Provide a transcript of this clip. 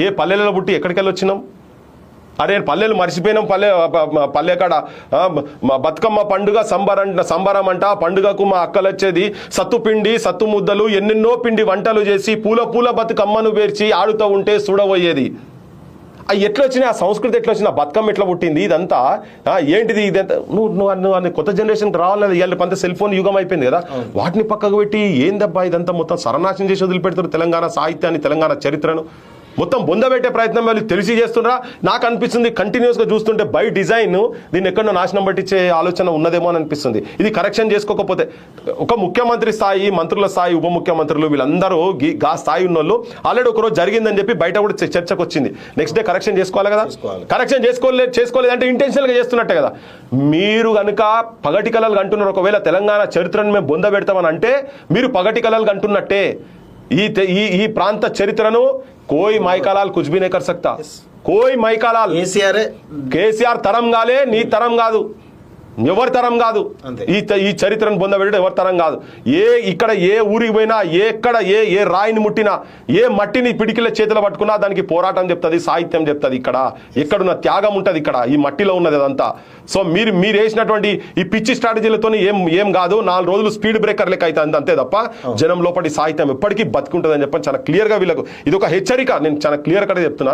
ఏ పల్లెలలో పుట్టి ఎక్కడికి వెళ్ళి వచ్చినాం? అరే పల్లెలు మర్చిపోయినాం. పల్లె కాడ బతుకమ్మ పండుగ సంబరం అంట. పండుగకు మా అక్కలు వచ్చేది సత్తుపిండి సత్తు ముద్దలు ఎన్నెన్నో పిండి వంటలు చేసి పూల బతుకమ్మను పేర్చి ఆడుతూ ఉంటే చూడబోయేది. అవి ఎట్లా వచ్చినాయి? ఆ సంస్కృతి ఎట్లా వచ్చింది? ఆ బతుకమ్మ ఎట్లా పుట్టింది? ఇదంతా ఏంటిది? ఇదంతా నువ్వు కొత్త జనరేషన్కి రావాలి. ఇవాళ పంత సెల్ ఫోన్ యుగం అయిపోయింది కదా, వాటిని పక్కకు పెట్టి ఏందబ్బా ఇదంతా మొత్తం సర్వనాశనం చేసి వదిలిపెడతారు తెలంగాణ సాహిత్యాన్ని, తెలంగాణ చరిత్రను మొత్తం బొందబెట్టే ప్రయత్నం వాళ్ళు తెలిసి చేస్తున్నారా? నాకు అనిపిస్తుంది కంటిన్యూస్గా చూస్తుంటే బై డిజైన్ దీన్ని ఎక్కడో నాశనం పట్టించే ఆలోచన ఉన్నదేమో అని అనిపిస్తుంది. ఇది కరెక్షన్ చేసుకోకపోతే ఒక ముఖ్యమంత్రి స్థాయి, మంత్రుల స్థాయి, ఉప ముఖ్యమంత్రులు వీళ్ళందరూ గా స్థాయి ఉన్న వాళ్ళు ఆల్రెడీ ఒకరోజు జరిగిందని చెప్పి బయట కూడా చర్చకు వచ్చింది. నెక్స్ట్ డే కరెక్షన్ చేసుకోవాలి కదా. కరెక్షన్ చేసుకోలేదంటే ఇంటెన్షనల్గా చేస్తున్నట్టే కదా. మీరు కనుక పగటి కళలు అంటున్నారు. ఒకవేళ తెలంగాణ చరిత్రను మేము బొంద పెడతామని అంటే మీరు పగటి కళలు అంటున్నట్టే. ఈ ప్రాంత చరిత్రను कोई माइकालाल कुछ भी नहीं कर सकता. कोई माइकालाल కేసీఆర్ తరం కాలే, నీ తరం కాదు, ఎవరి తరం కాదు. ఈ చరిత్రను పొందబెట్టడం ఎవరి తరం కాదు. ఇక్కడ ఏ ఊరికి పోయినా, ఎక్కడ ఏ రాయిని ముట్టినా, ఏ మట్టిని పిడికిల చేతిలో పట్టుకున్నా దానికి పోరాటం చెప్తుంది, సాహిత్యం చెప్తుంది. ఇక్కడ ఎక్కడున్న త్యాగం ఉంటుంది, ఇక్కడ ఈ మట్టిలో ఉన్నది అదంతా. సో మీరు వేసినటువంటి ఈ పిచ్చి స్ట్రాటజీలతో ఏం కాదు. 4 రోజులు స్పీడ్ బ్రేకర్ లెక్క అవుతుంది అంతే తప్ప జనం లోపటి సాహిత్యం ఎప్పటికీ బతుకుంటుంది అని చెప్పని చాలా క్లియర్గా వీళ్ళకు ఇది ఒక హెచ్చరిక. నేను చాలా క్లియర్ కట్గా చెప్తున్నా.